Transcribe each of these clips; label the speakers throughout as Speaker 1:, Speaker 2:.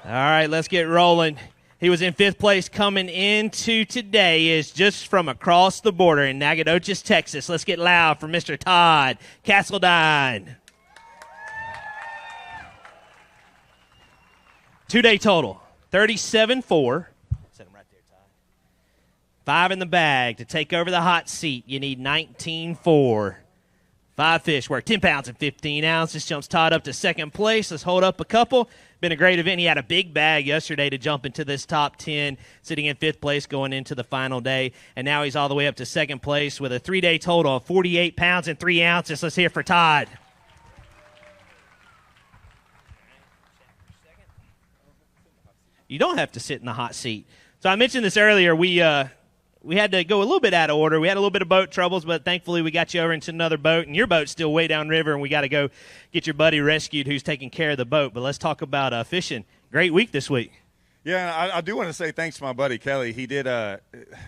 Speaker 1: All right, let's get rolling. He was in 5th place coming into today, is just from across the border in Nacogdoches, Texas. Let's get loud for Mr. Todd Castledine. 2-day total, 37.4. Set him right there, Todd. 5 in the bag. To take over the hot seat, you need 19.4. 5 fish work, 10 pounds and 15 ounces. Jumps Todd up to 2nd place. Let's hold up a couple. Been a great event. He had a big bag yesterday to jump into this top 10, sitting in 5th place going into the final day. And now he's all the way up to 2nd place with a 3-day total of 48 pounds and 3 ounces. Let's hear for Todd. You don't have to sit in the hot seat. So I mentioned this earlier. We had to go a little bit out of order. We had a little bit of boat troubles, but thankfully we got you over into another boat, and your boat's still way downriver, and we got to go get your buddy rescued who's taking care of the boat. But let's talk about fishing. Great week this week.
Speaker 2: Yeah, I do want to say thanks to my buddy Kelly. He did I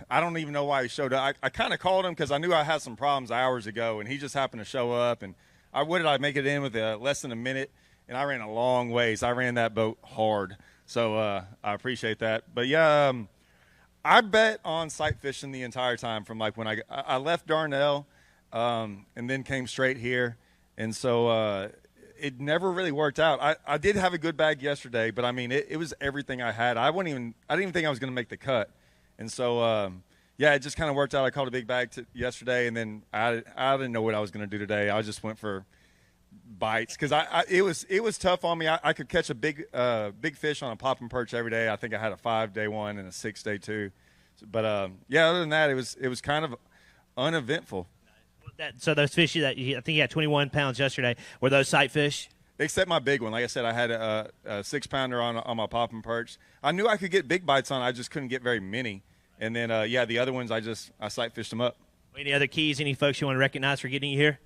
Speaker 2: don't even know why he showed up. I kind of called him because I knew I had some problems hours ago, and he just happened to show up. And what did I make it in with less than a minute? And I ran a long ways. I ran that boat hard. So I appreciate that. But, yeah, I bet on sight fishing the entire time from like when I left Darnell and then came straight here. And so it never really worked out. I did have a good bag yesterday, but, I mean, it was everything I had. I didn't even think I was going to make the cut. And so, yeah, it just kind of worked out. I caught a big bag yesterday, and then I didn't know what I was going to do today. I just went for bites because it was tough on me. I could catch a big fish on a popping perch every day. I think I had a 5-day one and a 6-day two, but yeah, other than that, it was kind of uneventful.
Speaker 1: So those fish that I think you had 21 pounds yesterday, were those sight fish?
Speaker 2: Except my big one. Like I said, I had a 6-pounder on my popping perch. I knew I could get big bites on. I just couldn't get very many. And then yeah, the other ones I sight fished them up. Any
Speaker 1: other keys? Any folks you want to recognize for getting you here?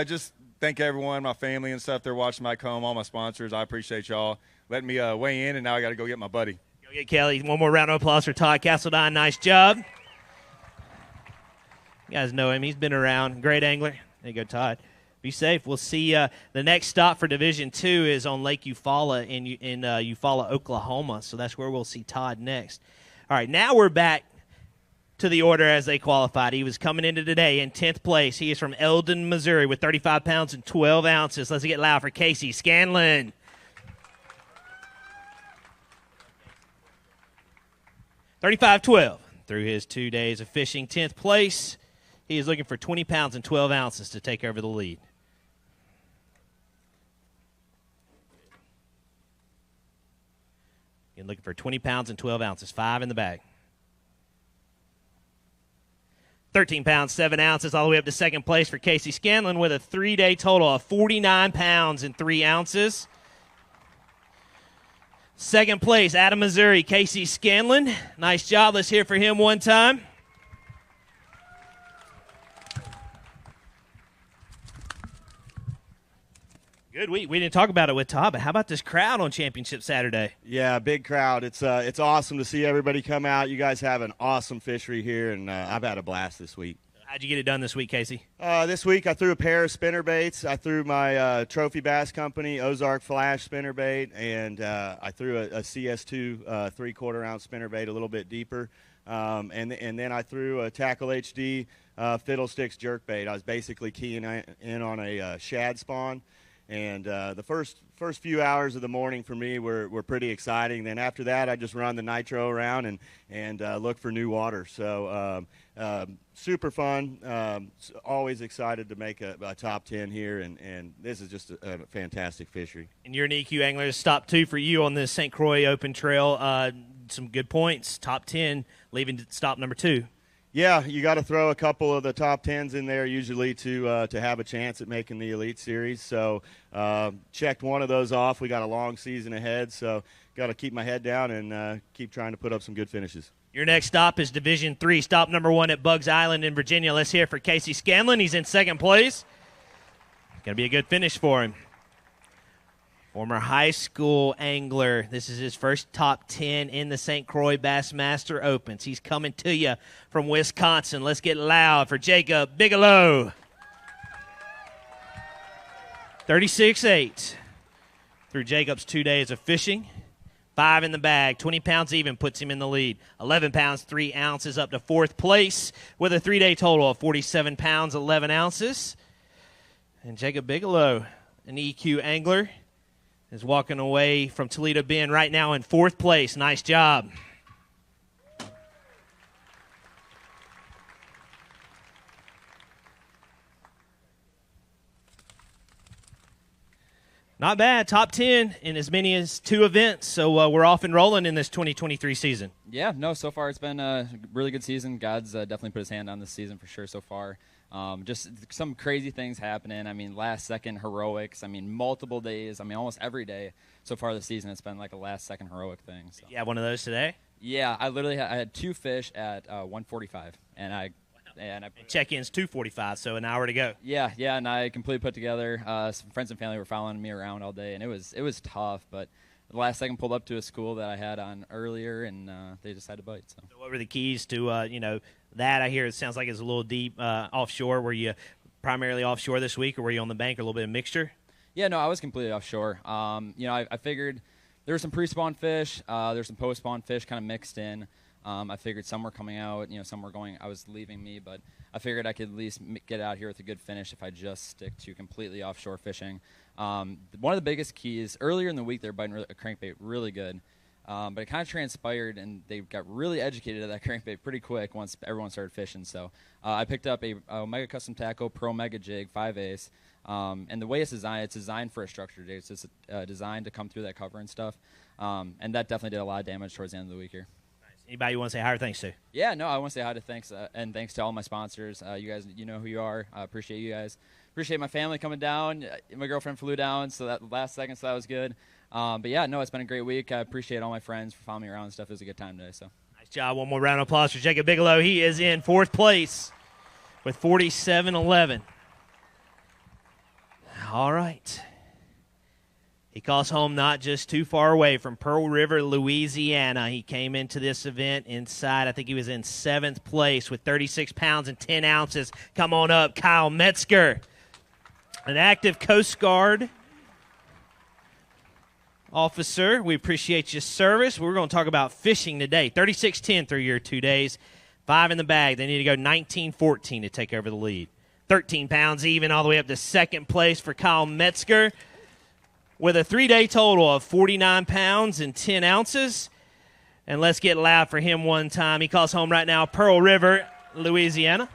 Speaker 2: Just thank everyone, my family and stuff. They're watching back home, all my sponsors. I appreciate y'all letting me weigh in, and now I got to go get my buddy.
Speaker 1: Go get Kelly. One more round of applause for Todd Castledine. Nice job. You guys know him. He's been around. Great angler. There you go, Todd. Be safe. We'll see. The next stop for Division II is on Lake Eufaula in Eufaula, Oklahoma. So that's where we'll see Todd next. All right, now we're back to the order as they qualified. He was coming into today in 10th place. He is from Eldon, Missouri with 35 pounds and 12 ounces. Let's get loud for Casey Scanlon. $35.12 through his 2 days of fishing. 10th place. He is looking for 20 pounds and 12 ounces to take over the lead. You're looking for 20 pounds and 12 ounces. 5 in the bag. 13 pounds, 7 ounces, all the way up to 2nd place for Casey Scanlon with a 3-day total of 49 pounds and 3 ounces. 2nd place, out of Missouri, Casey Scanlon. Nice job. Let's hear for him one time. Good week. We didn't talk about it with Todd, but how about this crowd on Championship Saturday?
Speaker 3: Yeah, big crowd. It's awesome to see everybody come out. You guys have an awesome fishery here, and I've had a blast this week.
Speaker 1: How'd you get it done this week, Casey?
Speaker 3: This week I threw a pair of spinnerbaits. I threw my Trophy Bass Company Ozark Flash spinnerbait, and I threw a CS2 3/4 ounce spinnerbait a little bit deeper. And then I threw a Tackle HD Fiddlesticks jerkbait. I was basically keying in on a shad spawn. And the first few hours of the morning for me were pretty exciting. Then after that, I just run the nitro around and look for new water. So super fun. Always excited to make a top 10 here, and this is just a fantastic fishery.
Speaker 1: And you're an EQ angler. Stop 2 for you on the St. Croix Open Trail. Some good points. Top 10, leaving stop number 2.
Speaker 3: Yeah, you got to throw a couple of the top 10s in there usually to have a chance at making the Elite Series. So checked one of those off. We got a long season ahead, so got to keep my head down and keep trying to put up some good finishes.
Speaker 1: Your next stop is Division III, stop number 1 at Bugs Island in Virginia. Let's hear for Casey Scanlon. He's in 2nd place. Going to be a good finish for him. Former high school angler. This is his first top 10 in the St. Croix Bassmaster Opens. He's coming to you from Wisconsin. Let's get loud for Jacob Bigelow. 36.8 through Jacob's 2 days of fishing. 5 in the bag. 20 pounds even puts him in the lead. 11 pounds, 3 ounces up to 4th place with a 3-day total of 47 pounds, 11 ounces. And Jacob Bigelow, an EQ angler, is walking away from Toledo Bend right now in 4th place. Nice job. Not bad. Top 10 in as many as 2 events. So we're off and rolling in this 2023 season.
Speaker 4: Yeah, no, so far it's been a really good season. God's definitely put his hand on this season for sure so far. Just some crazy things happening. I mean, last-second heroics. I mean, multiple days. I mean, almost every day so far this season it's been like a last-second heroic thing. So.
Speaker 1: You have one of those today?
Speaker 4: Yeah, I literally I had 2 fish at 1:45, and
Speaker 1: check-in's 2:45, so an hour to go.
Speaker 4: Yeah, and I completely put together. Some friends and family were following me around all day, and it was tough. But the last second pulled up to a school that I had on earlier, and they decided to bite. So
Speaker 1: what were the keys to that? I hear it sounds like it's a little deep offshore. Were you primarily offshore this week, or were you on the bank, or a little bit of mixture?
Speaker 4: Yeah, no, I was completely offshore. I figured there were some pre-spawn fish, there's some post-spawn fish kind of mixed in. I figured some were coming out, some were going. I was leaving me, but I figured I could at least get out here with a good finish if I just stick to completely offshore fishing. One of the biggest keys earlier in the week, they were biting a crankbait really good, but it kind of transpired, and they got really educated at that crankbait pretty quick once everyone started fishing. So I picked up a Omega Custom Tackle Pro Mega Jig 5/8. And the way it's designed for a structured jig. It's just designed to come through that cover and stuff. And that definitely did a lot of damage towards the end of the week here.
Speaker 1: Anybody you want to say hi or thanks to?
Speaker 4: Yeah, no, I want to say hi to thanks and thanks to all my sponsors. You guys, you know who you are. I appreciate you guys. Appreciate my family coming down. My girlfriend flew down, so that last second, so that was good. But yeah, no, it's been a great week. I appreciate all my friends for following me around and stuff. It was a good time today. So
Speaker 1: nice job. One more round of applause for Jacob Bigelow. He is in 4th place with 47.11. All right. He calls home not just too far away from Pearl River, Louisiana. He came into this event inside. I think he was in 7th place with 36 pounds and 10 ounces. Come on up, Kyle Metzger, an active Coast Guard officer. We appreciate your service. We're going to talk about fishing today. 36-10 through your 2 days. 5 in the bag. They need to go 19-14 to take over the lead. 13 pounds even all the way up to 2nd place for Kyle Metzger, with a 3-day total of 49 pounds and 10 ounces. And let's get loud for him one time. He calls home right now, Pearl River, Louisiana.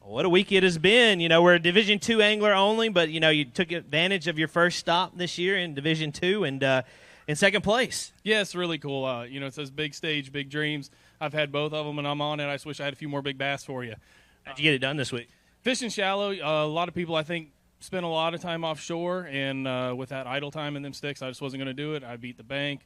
Speaker 1: What a week it has been. We're a Division II angler only, but, you took advantage of your first stop this year in Division II and in 2nd place.
Speaker 5: Yeah, it's really cool. It says big stage, big dreams. I've had both of them, and I'm on it. I just wish I had a few more big bass for you.
Speaker 1: How'd you get it done this week?
Speaker 5: Fishing shallow. A lot of people, I think, spend a lot of time offshore, and with that idle time in them sticks, I just wasn't going to do it. I beat the bank.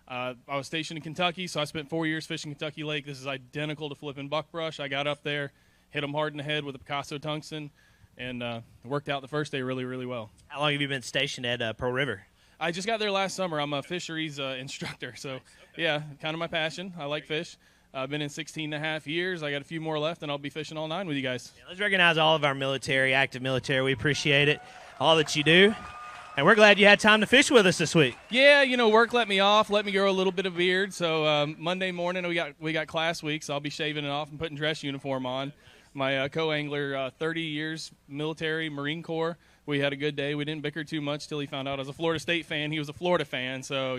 Speaker 5: I was stationed in Kentucky, so I spent 4 years fishing Kentucky Lake. This is identical to flipping buckbrush. I got up there, hit them hard in the head with a Picasso tungsten, and it worked out the first day really, really well.
Speaker 1: How long have you been stationed at Pearl River?
Speaker 5: I just got there last summer. I'm a fisheries instructor, so yeah, kind of my passion. I like fish. I've been in 16 and a half years. I got a few more left, and I'll be fishing all 9 with you guys.
Speaker 1: Yeah, let's recognize all of our military, active military. We appreciate it, all that you do. And we're glad you had time to fish with us this week.
Speaker 5: Yeah, work let me off, let me grow a little bit of beard. So Monday morning we got class week, so I'll be shaving it off and putting dress uniform on. My co-angler, 30 years, military, Marine Corps. We had a good day. We didn't bicker too much till he found out I was a Florida State fan. He was a Florida fan, so,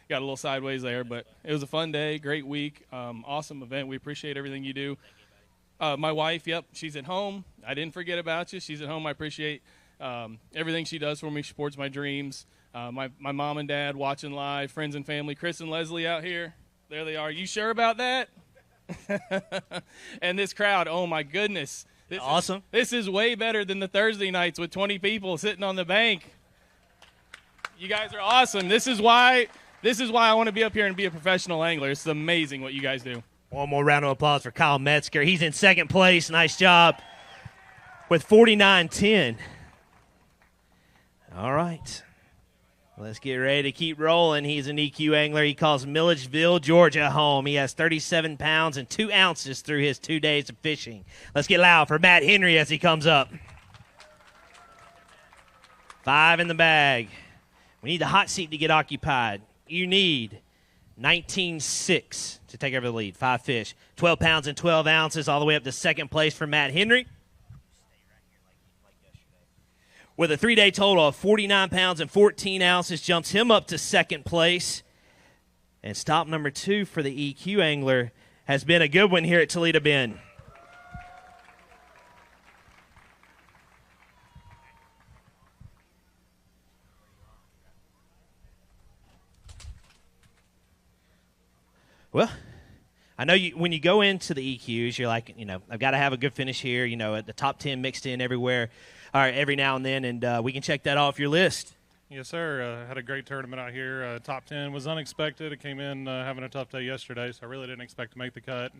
Speaker 5: got a little sideways there. But it was a fun day, great week, awesome event. We appreciate everything you do. My wife, yep, she's at home. I didn't forget about you. She's at home. I appreciate everything she does for me. She supports my dreams. My mom and dad watching live, friends and family. Chris and Leslie out here. There they are. You sure about that? And this crowd, oh, my goodness.
Speaker 1: Awesome.
Speaker 5: This is way better than the Thursday nights with 20 people sitting on the bank. You guys are awesome. This is why I want to be up here and be a professional angler. It's amazing what you guys do.
Speaker 1: One more round of applause for Kyle Metzger. He's in 2nd place. Nice job with 49-10. All right. Let's get ready to keep rolling. He's an EQ angler. He calls Milledgeville, Georgia home. He has 37 pounds and 2 ounces through his 2 days of fishing. Let's get loud for Matt Henry as he comes up. 5 in the bag. We need the hot seat to get occupied. You need 19.6 to take over the lead. 5 fish. 12 pounds and 12 ounces all the way up to second place for Matt Henry. With a 3-day total of 49 pounds and 14 ounces, jumps him up to second place. And stop number 2 for the EQ angler has been a good one here at Toledo Bend. Well, I know when you go into the EQs, you're like, I've got to have a good finish here, at the top 10 mixed in everywhere. All right, every now and then, and we can check that off your list.
Speaker 6: Yes, sir. Had a great tournament out here. Top 10 was unexpected. It came in having a tough day yesterday, so I really didn't expect to make the cut.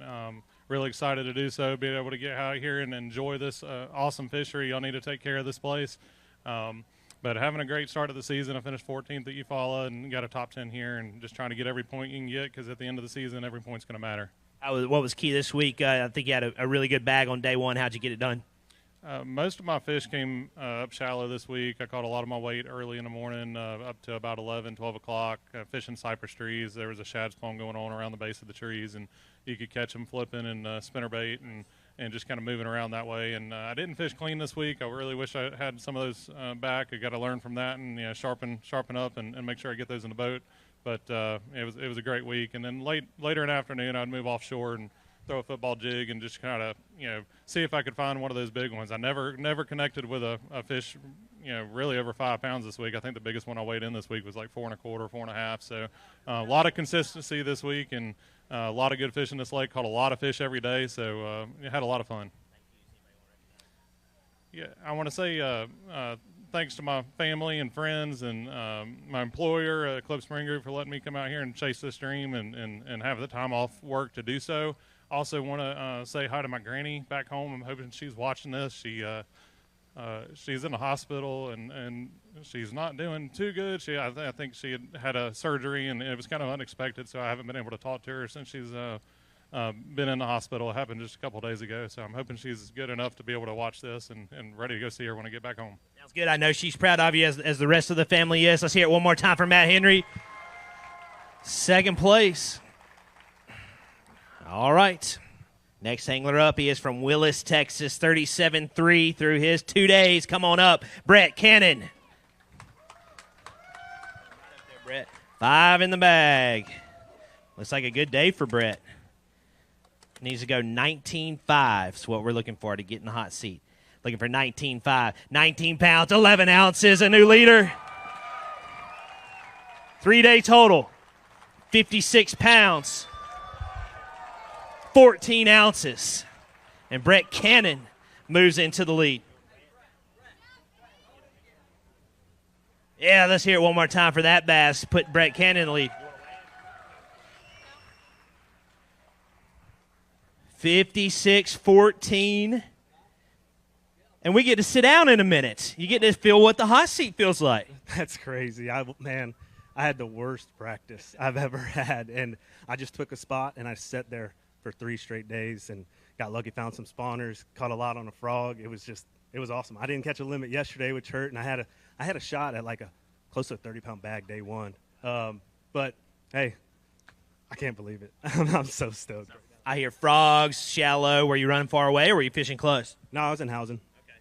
Speaker 6: Really excited to do so, being able to get out here and enjoy this awesome fishery. Y'all need to take care of this place. But having a great start of the season, I finished 14th at Eufaula and got a top 10 here, and just trying to get every point you can get, because at the end of the season, every point's going to matter.
Speaker 1: What was key this week? I think you had a really good bag on day one. How'd you get it done?
Speaker 6: Most of my fish came up shallow this week. I caught a lot of my weight early in the morning, up to about 11, 12 o'clock, fishing cypress trees. There was a shad spawn going on around the base of the trees, and you could catch them flipping and spinnerbait and just kind of moving around that way. And I didn't fish clean this week. I really wish I had some of those back. I got to learn from that and sharpen up and make sure I get those in the boat. But it was a great week. And then later in the afternoon, I'd move offshore and throw a football jig and just kind of see if I could find one of those big ones. I never connected with a fish really over 5 pounds this week. I think the biggest one I weighed in this week was like 4 1/4, 4 1/2. So a lot of consistency this week and a lot of good fish in this lake. Caught a lot of fish every day, so had a lot of fun. Yeah, I want to say thanks to my family and friends and my employer, Club Spring Group, for letting me come out here and chase this dream and have the time off work to do so. Also want to say hi to my granny back home. I'm hoping she's watching this. She's in the hospital and she's not doing too good. I think she had a surgery and it was kind of unexpected, so I haven't been able to talk to her since she's been in the hospital. It happened just a couple of days ago, so I'm hoping she's good enough to be able to watch this and ready to go see her when I get back home.
Speaker 1: Sounds good. I know she's proud of you as the rest of the family is. Let's hear it one more time for Matt Henry. Second place. All right. Next angler up, he is from Willis, Texas, 37.3 through his 2 days. Come on up, Brett Cannon. 5 in the bag. Looks like a good day for Brett. Needs to go 19.5 is what we're looking for to get in the hot seat. Looking for 19.5. 19 pounds, 11 ounces, a new leader. 3-day total, 56 pounds. 14 ounces. And Brett Cannon moves into the lead. Yeah, let's hear it one more time for that bass. Put Brett Cannon in the lead. 56-14. And we get to sit down in a minute. You get to feel what the hot seat feels like.
Speaker 7: That's crazy. I had the worst practice I've ever had. And I just took a spot and I sat there for 3 straight days and got lucky, found some spawners, caught a lot on a frog. It was awesome. I didn't catch a limit yesterday, which hurt, and I had a shot at like a close to a 30-pound bag day one. But hey, I can't believe it. I'm so stoked.
Speaker 1: I hear frogs, shallow. Were you running far away or were you fishing close?
Speaker 7: No, I was in housing.
Speaker 1: Okay,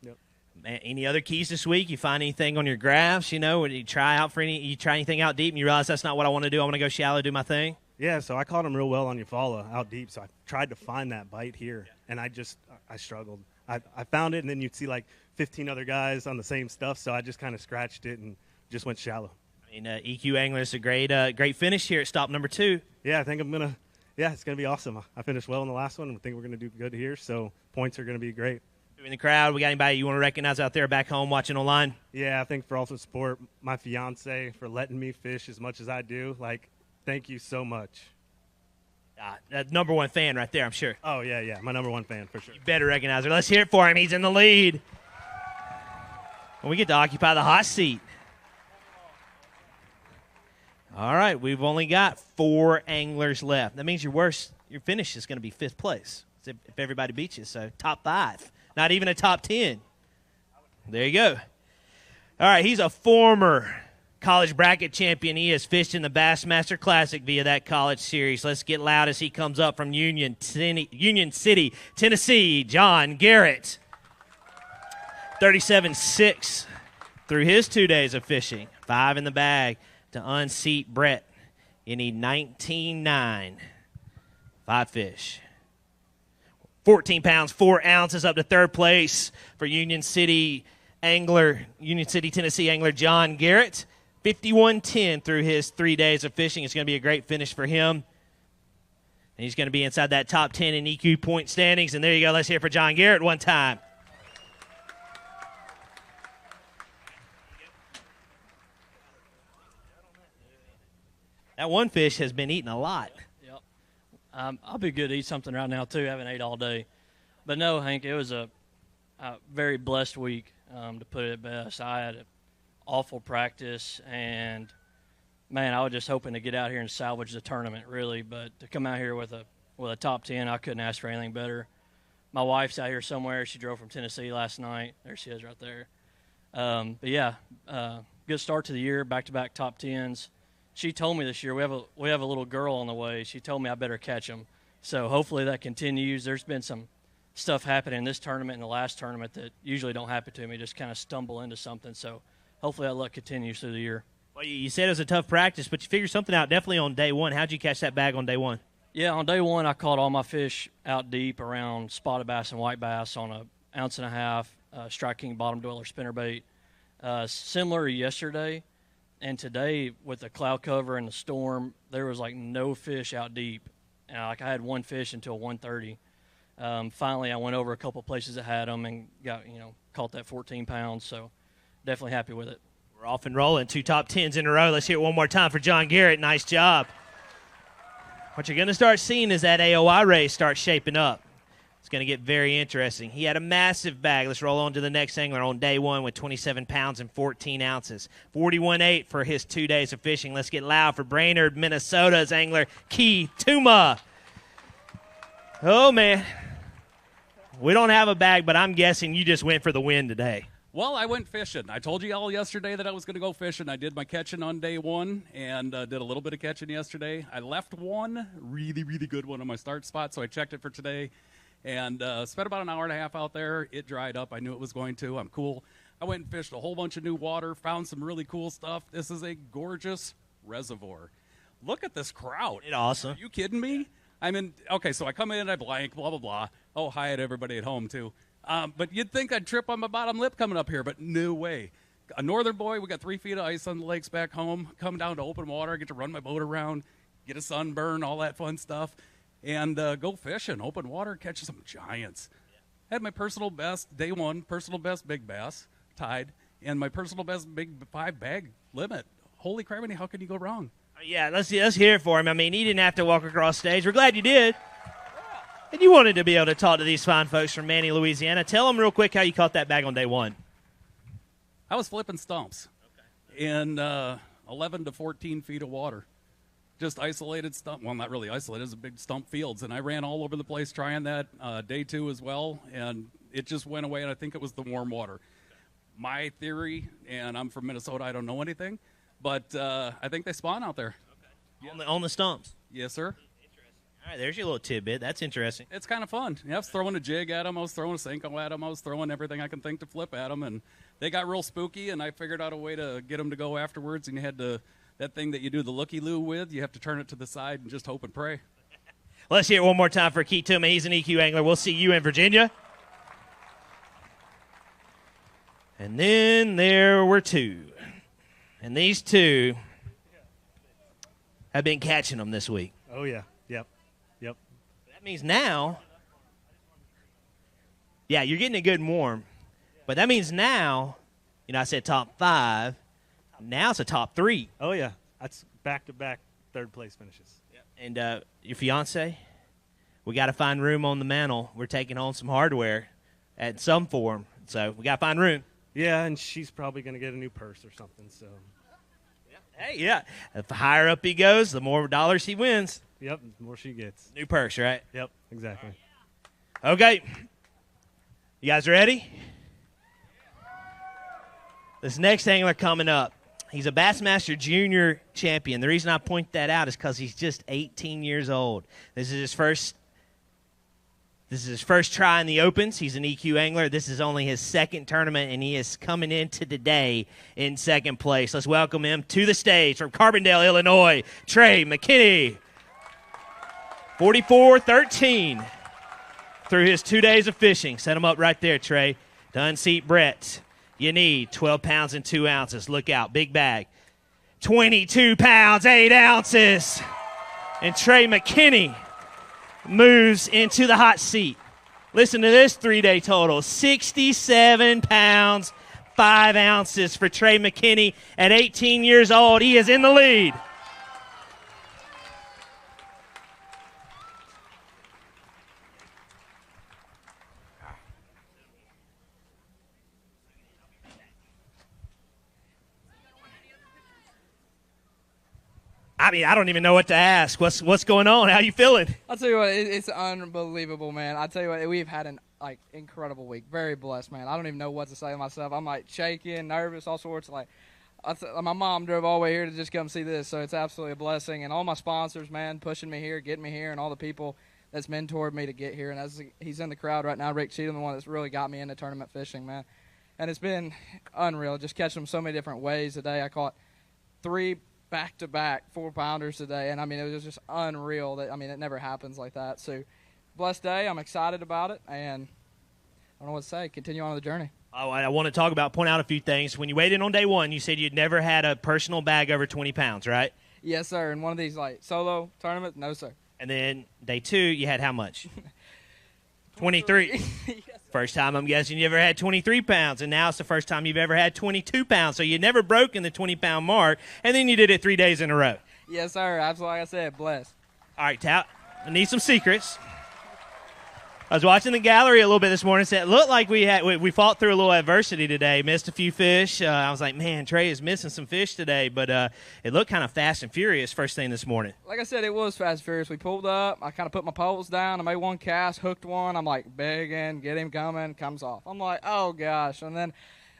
Speaker 1: all right. Yep. Any other keys this week? You find anything on your graphs? When you try anything out deep and you realize that's not what I want to do. I want to go shallow, do my thing.
Speaker 7: Yeah, so I caught them real well on Eufaula out deep, so I tried to find that bite here, and I struggled. I found it, and then you'd see like 15 other guys on the same stuff, so I just kind of scratched it and just went shallow.
Speaker 1: EQ Angler's a great finish here at stop number 2.
Speaker 7: Yeah, I think it's going to be awesome. I finished well in the last one, and I think we're going to do good here, so points are going to be great.
Speaker 1: In the crowd, we got anybody you want to recognize out there back home watching online?
Speaker 7: Yeah, I think for also support, my fiance for letting me fish as much as I do. Thank you so much.
Speaker 1: Number 1 fan right there, I'm sure.
Speaker 7: Oh, yeah, my number 1 fan for sure.
Speaker 1: You better recognize her. Let's hear it for him. He's in the lead. And we get to occupy the hot seat. All right, we've only got 4 anglers left. That means your finish is going to be 5th place if everybody beats you. So top 5, not even a top 10. There you go. All right, he's a former college bracket champion. He has fished in the Bassmaster Classic via that college series. Let's get loud as he comes up from Union City, Tennessee, John Garrett. 37.6 through his 2 days of fishing. 5 in the bag to unseat Brett. You need 19.9. 5 fish. 14 pounds, 4 ounces up to 3rd place for Union City, Tennessee angler John Garrett. 51.10 through his 3 days of fishing. It's going to be a great finish for him. And he's going to be inside that top 10 in EQ point standings. And there you go. Let's hear it for John Garrett one time. That one fish has been eating a lot.
Speaker 8: Yep. I'll be good to eat something right now, too. I haven't ate all day. But no, Hank, it was a very blessed week, to put it best. I had an awful practice, and, man, I was just hoping to get out here and salvage the tournament, really. But to come out here with a top 10, I couldn't ask for anything better. My wife's out here somewhere. She drove from Tennessee last night. There she is right there. But, yeah, good start to the year, back-to-back top 10s. She told me this year we have a little girl on the way. She told me I better catch him. So hopefully that continues. There's been some stuff happening in this tournament and the last tournament that usually don't happen to me, just kind of stumble into something. So hopefully that luck continues through the year.
Speaker 1: Well, you said it was a tough practice, but you figured something out definitely on day one. How'd you catch that bag on day one?
Speaker 8: Yeah, on day one I caught all my fish out deep around spotted bass and white bass on a 1.5 ounce Strike King bottom dweller spinnerbait. Similar to yesterday. And today, with the cloud cover and the storm, there was like no fish out deep. I had one fish until 1:30. Finally, I went over a couple places that had them and caught that 14 pounds. So definitely happy with it.
Speaker 1: We're off and rolling. 2 top 10s in a row. Let's hear it one more time for John Garrett. Nice job. What you're going to start seeing is that AOI race start shaping up. It's going to get very interesting. He had a massive bag. Let's roll on to the next angler on day one with 27 pounds and 14 ounces. 41.8 for his 2 days of fishing. Let's get loud for Brainerd, Minnesota's angler, Keith Tuma. Oh, man. We don't have a bag, but I'm guessing you just went for the win today.
Speaker 9: Well, I went fishing. I told you all yesterday that I was going to go fishing. I did my catching on day one and did a little bit of catching yesterday. I left one really, really good one on my start spot, so I checked it for today. And spent about an hour and a half out there. It dried up. I knew it was going to. I'm cool. I went and fished a whole bunch of new water, found some really cool stuff. This is a gorgeous reservoir. Look at this crowd.
Speaker 1: It's awesome.
Speaker 9: Are you kidding me? Okay, so I come in, I blank, blah, blah, blah. Oh, hi at everybody at home, too. But you'd think I'd trip on my bottom lip coming up here, but no way. A northern boy, we got 3 feet of ice on the lakes back home. Come down to open water, I get to run my boat around, get a sunburn, all that fun stuff. And go fishing, open water, catch some giants. Had my personal best, day one, personal best big bass, tied, and my personal best big 5 bag limit. Holy criminy, how can you go wrong?
Speaker 1: Yeah, let's hear it for him. I mean, he didn't have to walk across stage. We're glad you did. And you wanted to be able to talk to these fine folks from Manny, Louisiana. Tell them real quick how you caught that bag on day one.
Speaker 9: I was flipping stumps in 11 to 14 feet of water. Just isolated stump. Well, not really isolated. It was big stump fields. And I ran all over the place trying that day 2 as well. And it just went away, and I think it was the warm water. My theory, and I'm from Minnesota, I don't know anything, but I think they spawn out there.
Speaker 1: Okay. Yeah. On the stumps?
Speaker 9: Yes, sir.
Speaker 1: All right, there's your little tidbit. That's interesting.
Speaker 9: It's kind of fun. Yeah, I was throwing a jig at them. I was throwing a Senko at them. I was throwing everything I can think to flip at them. And they got real spooky, and I figured out a way to get them to go afterwards, and you had to – that thing that you do the looky-loo with, you have to turn it to the side and just hope and pray.
Speaker 1: Let's hear it one more time for Keith Tuma. He's an EQ angler. We'll see you in Virginia. And then there were 2. And these 2 have been catching them this week.
Speaker 7: Oh, yeah. Yep.
Speaker 1: That means now, yeah, you're getting it good and warm. But that means now, I said top 5. Now it's a top 3.
Speaker 7: Oh, yeah. That's back-to-back third-place finishes.
Speaker 1: Yep. And your fiance, we got to find room on the mantle. We're taking home some hardware at some form, so we got to find room.
Speaker 7: Yeah, and she's probably going to get a new purse or something. So,
Speaker 1: Hey, yeah. The higher up he goes, the more dollars he wins.
Speaker 7: Yep, the more she gets.
Speaker 1: New purse, right?
Speaker 7: Yep, exactly.
Speaker 1: Okay. You guys ready? This next angler coming up, he's a Bassmaster Junior champion. The reason I point that out is because he's just 18 years old. This is his first try in the Opens. He's an EQ angler. This is only his second tournament, and he is coming into today in second place. Let's welcome him to the stage from Carbondale, Illinois, Trey McKinney. 44-13 through his 2 days of fishing. Set him up right there, Trey. To unseat Brett, you need 12 pounds and 2 ounces. Look out, big bag. 22 pounds, 8 ounces. And Trey McKinney moves into the hot seat. Listen to this 3-day total. 67 pounds, 5 ounces for Trey McKinney. At 18 years old, he is in the lead. I mean, I don't even know what to ask. What's going on? How you feeling?
Speaker 10: I'll tell you what, it's unbelievable, man. I'll tell you what, we've had an incredible week. Very blessed, man. I don't even know what to say to myself. I'm shaking, nervous, all sorts. My mom drove all the way here to just come see this, so it's absolutely a blessing. And all my sponsors, man, pushing me here, getting me here, and all the people that's mentored me to get here. And he's in the crowd right now, Rick Cheatham, the one that's really got me into tournament fishing, man. And it's been unreal, just catching them so many different ways today. I caught 3 back-to-back 4-pounders today, and, it was just unreal. It never happens like that. So, blessed day. I'm excited about it, and I don't know what to say. Continue on the journey.
Speaker 1: Oh, I want to point out a few things. When you weighed in on day 1, you said you'd never had a personal bag over 20 pounds, right?
Speaker 10: Yes, sir. In one of these, solo tournaments, no, sir.
Speaker 1: And then day 2, you had how much? 23.
Speaker 10: Yes,
Speaker 1: first time I'm guessing you ever had 23 pounds, and now it's the first time you've ever had 22 pounds. So you never broken the 20-pound mark, and then you did it 3 days in a row.
Speaker 10: Yes, sir. Absolutely, like I said, blessed.
Speaker 1: All right, Tout, I need some secrets. I was watching the gallery a little bit this morning. Said it looked like we fought through a little adversity today. Missed a few fish. I was like, man, Trey is missing some fish today. But it looked kind of fast and furious first thing this morning.
Speaker 10: Like I said, it was fast and furious. We pulled up. I kind of put my poles down. I made one cast, hooked one. I'm like, begging, get him coming, comes off. I'm like, oh, gosh. And then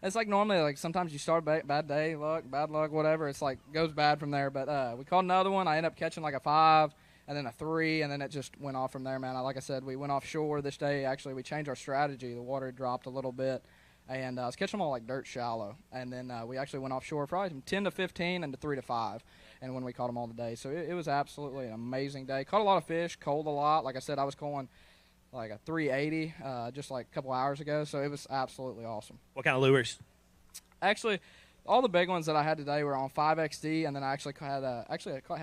Speaker 10: it's like normally, sometimes you start bad day, bad luck, whatever. It's goes bad from there. But we caught another one. I ended up catching a 5. And then a 3, and then it just went off from there, man. Like I said, we went offshore this day. Actually, we changed our strategy. The water dropped a little bit, and I was catching them all dirt shallow. And then we actually went offshore probably from 10 to 15 and to 3 to 5, and when we caught them all today. So it was absolutely an amazing day. Caught a lot of fish, cold a lot. Like I said, I was calling a 380 just a couple hours ago, so it was absolutely awesome.
Speaker 1: What kind of lures?
Speaker 10: Actually, all the big ones that I had today were on 5XD, and then I actually had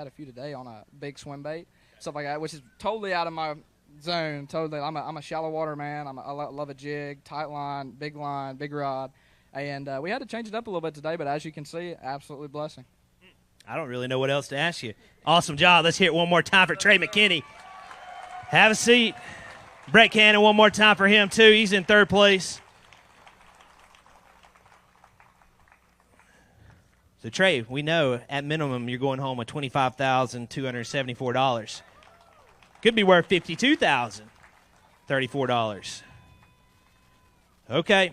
Speaker 10: a few today on a big swim bait, stuff like that, which is totally out of my zone. Totally, I'm a shallow water man. I love a jig, tight line, big rod, and we had to change it up a little bit today. But as you can see, absolutely blessing.
Speaker 1: I don't really know what else to ask you. Awesome job. Let's hear it one more time for Trey McKinney. Have a seat. Brett Cannon, one more time for him too. He's in 3rd place. So, Trey, we know at minimum you're going home with $25,274. Could be worth $52,034. Okay.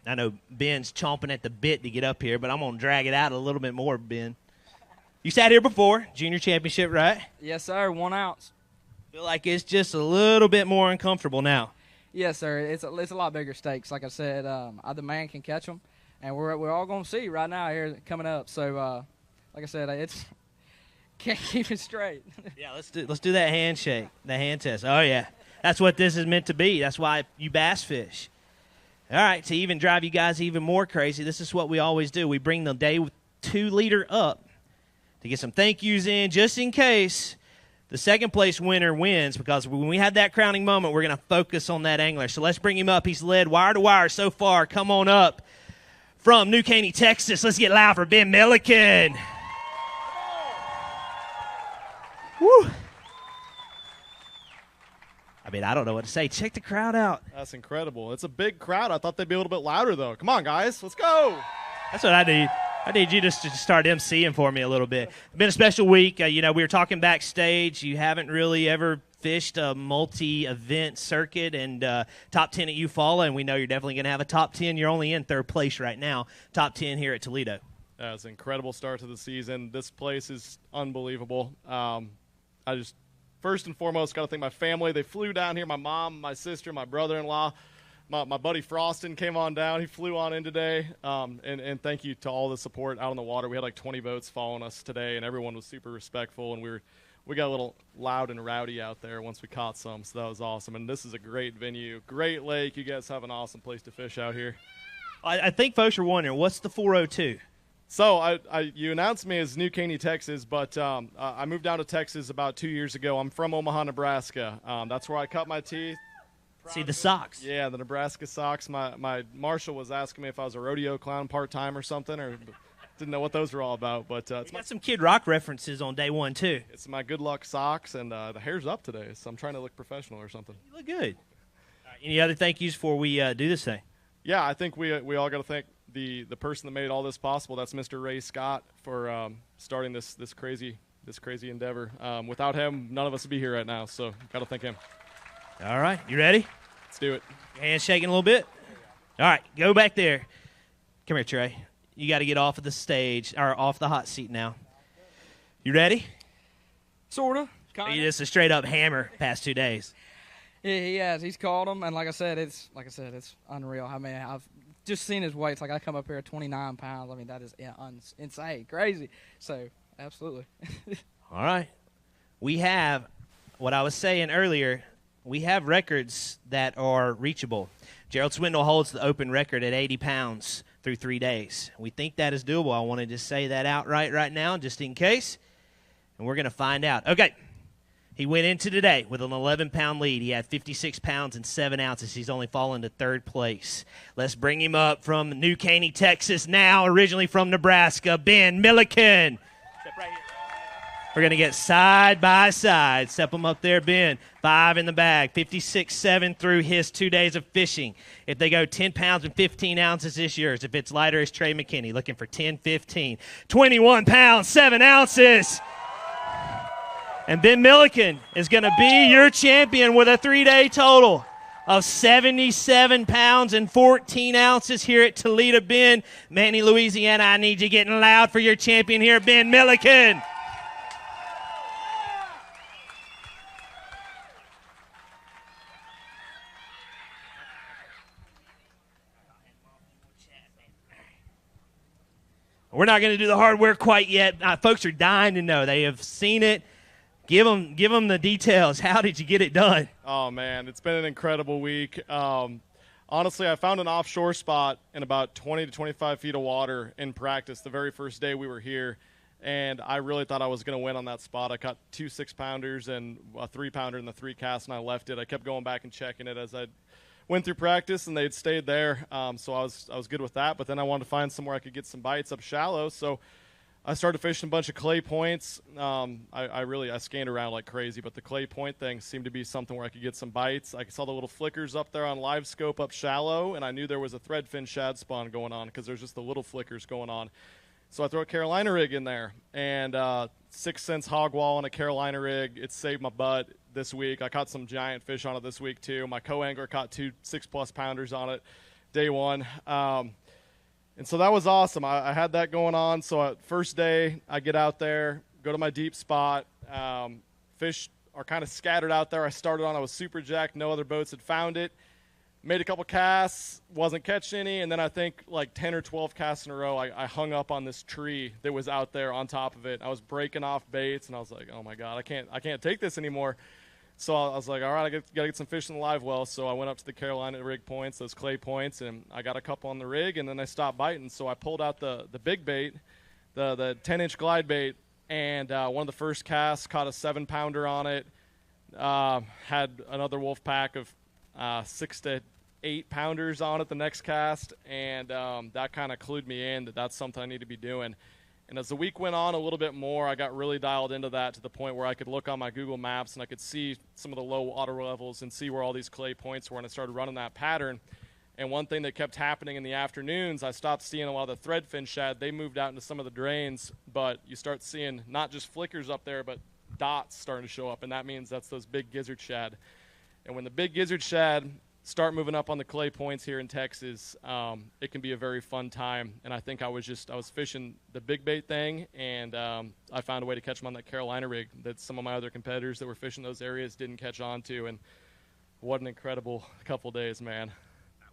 Speaker 1: I know Ben's chomping at the bit to get up here, but I'm going to drag it out a little bit more, Ben. You sat here before, junior championship, right?
Speaker 10: Yes, sir, 1 ounce.
Speaker 1: Feel like it's just a little bit more uncomfortable now.
Speaker 10: Yes, sir. It's a lot bigger stakes. Like I said, the man can catch them. And we're all going to see right now here coming up. So, like I said, it's can't keep it straight.
Speaker 1: Yeah, let's do that handshake, the hand test. Oh, yeah. That's what this is meant to be. That's why you bass fish. All right, to even drive you guys even more crazy, this is what we always do. We bring the day 2 leader up to get some thank yous in just in case the 2nd place winner wins, because when we have that crowning moment, we're going to focus on that angler. So let's bring him up. He's led wire to wire so far. Come on up. From New Caney, Texas, let's get loud for Ben Milliken. Woo. I don't know what to say. Check the crowd out.
Speaker 11: That's incredible. It's a big crowd. I thought they'd be a little bit louder, though. Come on, guys. Let's go.
Speaker 1: That's what I need. I need you just to start emceeing for me a little bit. It's been a special week. We were talking backstage. You haven't really ever fished a multi-event circuit and top 10 at Eufaula, and we know you're definitely going to have a top 10. You're only in third place right now, top 10 here at Toledo.
Speaker 11: It's an incredible start to the season. This place is unbelievable. I just, first and foremost, got to thank my family. They flew down here, my mom, my sister, my brother-in-law. My buddy Froston came on down. He flew on in today. And thank you to all the support out on the water. We had like 20 boats following us today, and everyone was super respectful, and we got a little loud and rowdy out there once we caught some, so that was awesome. And this is a great venue, great lake. You guys have an awesome place to fish out here.
Speaker 1: I think folks are wondering, what's the 402?
Speaker 11: So you announced me as New Caney, Texas, but I moved down to Texas about 2 years ago. I'm from Omaha, Nebraska. That's where I cut my teeth.
Speaker 1: See the socks.
Speaker 11: Yeah, the Nebraska socks. My marshal was asking me if I was a rodeo clown part-time or something, or didn't know what those were all about. But it's
Speaker 1: got some Kid Rock references on day one, too.
Speaker 11: It's my good luck socks, and the hair's up today, so I'm trying to look professional or something.
Speaker 1: You look good. Any other thank yous before we do this thing?
Speaker 11: Yeah, I think we all got to thank the person that made all this possible. That's Mr. Ray Scott for starting this crazy endeavor. Without him, none of us would be here right now, so got to thank him.
Speaker 1: All right, you ready?
Speaker 11: Let's do it.
Speaker 1: Hands shaking a little bit. All right, go back there. Come here, Trey. You got to get off of the stage, or off the hot seat now. You ready?
Speaker 10: Sorta.
Speaker 1: You just a straight up hammer past 2 days.
Speaker 10: Yeah, he has. He's called him, and like I said, it's unreal. I mean, I've just seen his weights. Like I come up here at 29 pounds. I mean, that is insane, crazy. So absolutely.
Speaker 1: All right, we have what I was saying earlier. We have records that are reachable. Gerald Swindle holds the open record at 80 pounds through 3 days. We think that is doable. I wanted to say that outright right now just in case, and we're going to find out. Okay, he went into today with an 11-pound lead. He had 56 pounds and 7 ounces. He's only fallen to third place. Let's bring him up from New Caney, Texas, now originally from Nebraska, Ben Milliken. Step right here. We're going to get side by side. Step them up there, Ben. 5 in the bag. 56.7 through his 2 days of fishing. If they go 10 pounds and 15 ounces, it's yours. If it's lighter, it's Trey McKinney looking for 10, 15. 21 pounds, 7 ounces. And Ben Milliken is going to be your champion with a 3-day total of 77 pounds and 14 ounces here at Toledo Bend. Manny, Louisiana, I need you getting loud for your champion here, Ben Milliken. We're not going to do the hardware quite yet. Folks are dying to know. They have seen it. Give them the details. How did you get it done?
Speaker 11: Oh, man, it's been an incredible week. Honestly, I found an offshore spot in about 20 to 25 feet of water in practice the very first day we were here, and I really thought I was going to win on that spot. I caught 2 6-pounders and a 3-pounder in the 3 casts, and I left it. I kept going back and checking it as I went through practice, and they'd stayed there, so I was good with that. But then I wanted to find somewhere I could get some bites up shallow, so I started fishing a bunch of clay points. I scanned around like crazy, but the clay point thing seemed to be something where I could get some bites. I saw the little flickers up there on live scope up shallow, and I knew there was a threadfin shad spawn going on because there's just the little flickers going on. So I throw a Carolina rig in there, and 6 cents hog wall on a Carolina rig. It saved my butt this week. I caught some giant fish on it this week too. My co-angler caught 2 6+ pounders on it day one. And so that was awesome. I had that going on. So first day, I get out there, go to my deep spot. Fish are kind of scattered out there. I was super jacked. No other boats had found it. Made a couple casts, wasn't catching any, and then I think like 10 or 12 casts in a row, I hung up on this tree that was out there on top of it. I was breaking off baits, and I was like, oh my God, I can't take this anymore. So I was like, all right, I got to get some fish in the live well. So I went up to the Carolina rig points, those clay points, and I got a couple on the rig, and then I stopped biting. So I pulled out the big bait, the 10-inch glide bait, and one of the first casts caught a 7-pounder on it. Had another wolf pack of 6 to 8 pounders on it the next cast, and that kind of clued me in that that's something I need to be doing. And as the week went on a little bit more, I got really dialed into that to the point where I could look on my Google Maps and I could see some of the low water levels and see where all these clay points were, and I started running that pattern. And one thing that kept happening in the afternoons, I stopped seeing a lot of the threadfin shad. They moved out into some of the drains, but you start seeing not just flickers up there, but dots starting to show up, and that means that's those big gizzard shad. And when the big gizzard shad start moving up on the clay points here in Texas, it can be a very fun time. And I think I was fishing the big bait thing, and I found a way to catch them on that Carolina rig that some of my other competitors that were fishing those areas didn't catch on to. And what an incredible couple days, man.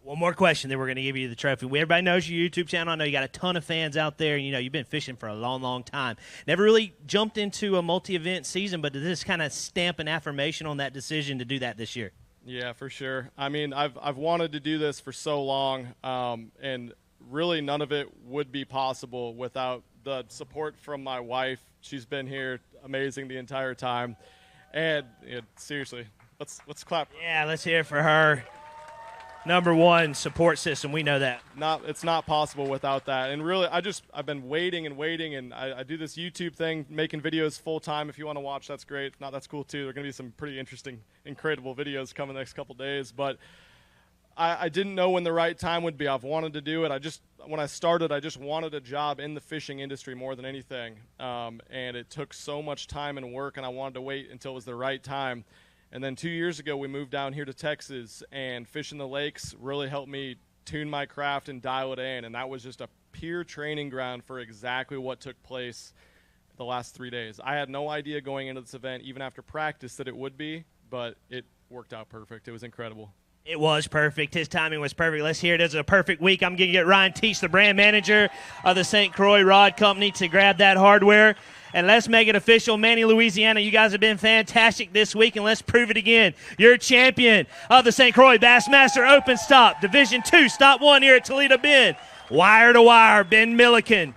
Speaker 1: One more question, then we're going to give you the trophy. Everybody knows your YouTube channel. I know you got a ton of fans out there. And, you've been fishing for a long, long time. Never really jumped into a multi-event season, but did this kind of stamp an affirmation on that decision to do that this year?
Speaker 11: Yeah, for sure. I mean, I've wanted to do this for so long, and really none of it would be possible without the support from my wife. She's been here amazing the entire time. And seriously, let's clap.
Speaker 1: Yeah, let's hear it for her. Number one support system. We know that.
Speaker 11: It's not possible without that. And really, I've been waiting, and I do this YouTube thing, making videos full time. If you want to watch, that's great. If not, that's cool too. There are going to be some pretty interesting, incredible videos coming the next couple days. But I didn't know when the right time would be. I've wanted to do it. When I started, I just wanted a job in the fishing industry more than anything. And it took so much time and work, and I wanted to wait until it was the right time. And then 2 years ago, we moved down here to Texas, and fishing the lakes really helped me tune my craft and dial it in. And that was just a pure training ground for exactly what took place the last 3 days. I had no idea going into this event, even after practice, that it would be, but it worked out perfect. It was incredible.
Speaker 1: It was perfect. His timing was perfect. Let's hear it as a perfect week. I'm going to get Ryan Teach, the brand manager of the St. Croix Rod Company, to grab that hardware. And let's make it official. Manny, Louisiana, you guys have been fantastic this week, and let's prove it again. You're champion of the St. Croix Bassmaster Opens Stop, Division II, Stop 1 here at Toledo Bend. Wire to wire, Ben Milliken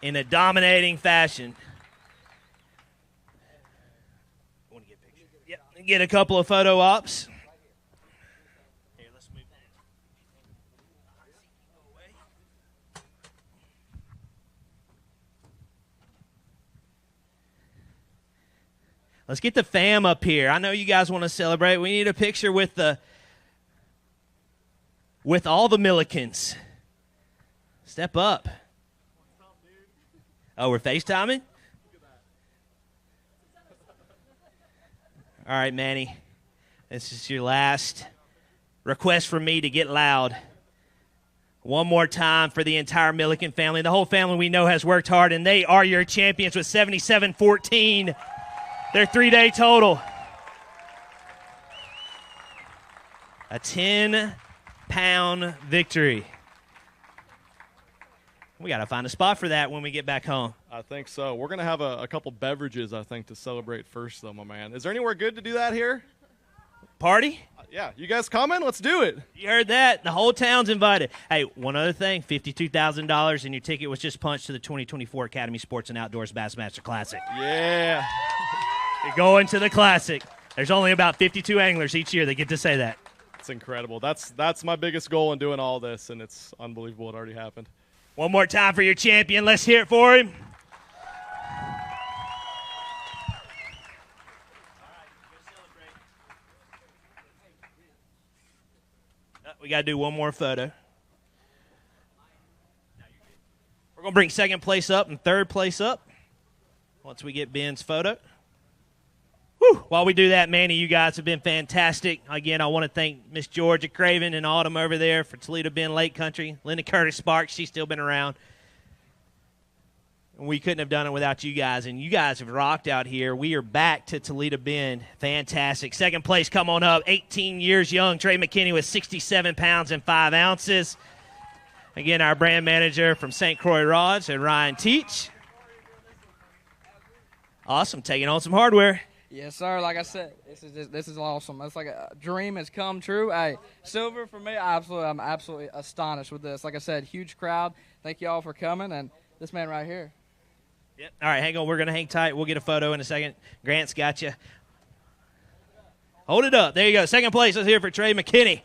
Speaker 1: in a dominating fashion. Get a couple of photo ops. Here, let's move that. Let's get the fam up here. I know you guys want to celebrate. We need a picture with all the Millikens. Step up. Oh, we're FaceTiming? All right, Manny, this is your last request from me to get loud. One more time for the entire Milliken family. The whole family we know has worked hard, and they are your champions with 77-14. Their 3-day total. A 10-pound victory. We got to find a spot for that when we get back home.
Speaker 11: I think so. We're going to have a couple beverages, I think, to celebrate first, though, my man. Is there anywhere good to do that here?
Speaker 1: Party?
Speaker 11: Yeah. You guys coming? Let's do it.
Speaker 1: You heard that. The whole town's invited. Hey, one other thing, $52,000, and your ticket was just punched to the 2024 Academy Sports and Outdoors Bassmaster Classic.
Speaker 11: Yeah.
Speaker 1: You're going to the Classic. There's only about 52 anglers each year that get to say that.
Speaker 11: It's incredible. That's my biggest goal in doing all this, and it's unbelievable it already happened.
Speaker 1: One more time for your champion. Let's hear it for him. We got to do one more photo. We're going to bring second place up and third place up once we get Ben's photo. Whew. While we do that, Manny, you guys have been fantastic. Again, I want to thank Miss Georgia Craven and Autumn over there for Toledo Bend Lake Country. Linda Curtis Sparks, she's still been around. We couldn't have done it without you guys, and you guys have rocked out here. We are back to Toledo Bend. Fantastic. Second place, come on up, 18 years young, Trey McKinney with 67 pounds and 5 ounces. Again, our brand manager from St. Croix Rods and Ryan Teach. Awesome, taking on some hardware.
Speaker 10: Yes, sir. Like I said, this is awesome. It's like a dream has come true. Hey, silver for me. I'm absolutely astonished with this. Like I said, huge crowd. Thank you all for coming, and this man right here.
Speaker 1: Yep. All right, hang on. We're going to hang tight. We'll get a photo in a second. Grant's got you. Hold it up. There you go. Second place. Let's hear it for Trey McKinney.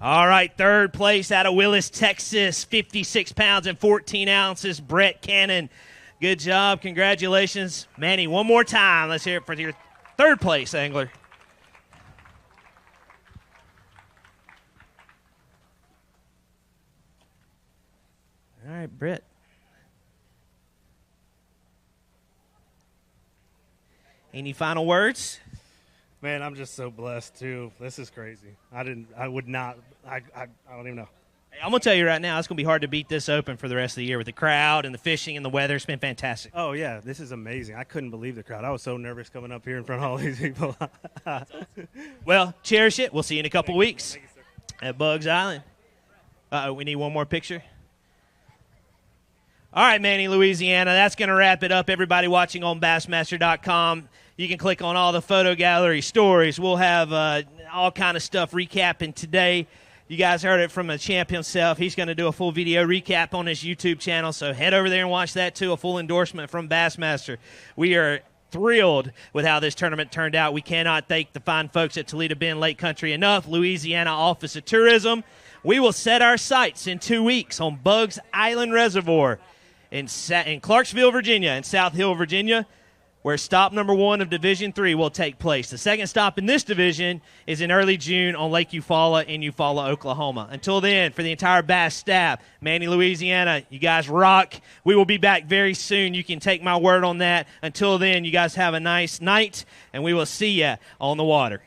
Speaker 1: All right, third place out of Willis, Texas, 56 pounds and 14 ounces, Brett Cannon. Good job. Congratulations. Manny, one more time. Let's hear it for your third place angler. All right, Brett. Any final words?
Speaker 7: Man, I'm just so blessed too. This is crazy. I don't even know.
Speaker 1: Hey, I'm going to tell you right now, it's going to be hard to beat this Open for the rest of the year with the crowd and the fishing and the weather. It's been fantastic.
Speaker 7: Oh, yeah, this is amazing. I couldn't believe the crowd. I was so nervous coming up here in front of all these people.
Speaker 1: Well, cherish it. We'll see you in a couple weeks at Bugs Island. We need one more picture. All right, Manny, Louisiana, that's going to wrap it up. Everybody watching on Bassmaster.com, you can click on all the photo gallery stories. We'll have all kind of stuff recapping today. You guys heard it from the champ himself. He's going to do a full video recap on his YouTube channel, so head over there and watch that too, a full endorsement from Bassmaster. We are thrilled with how this tournament turned out. We cannot thank the fine folks at Toledo Bend Lake Country enough. Louisiana Office of Tourism. We will set our sights in 2 weeks on Bugs Island Reservoir in Clarksville, Virginia, and South Hill, Virginia, where stop number 1 of Division III will take place. The second stop in this division is in early June on Lake Eufaula in Eufaula, Oklahoma. Until then, for the entire Bass staff, Manny, Louisiana, you guys rock. We will be back very soon. You can take my word on that. Until then, you guys have a nice night, and we will see you on the water.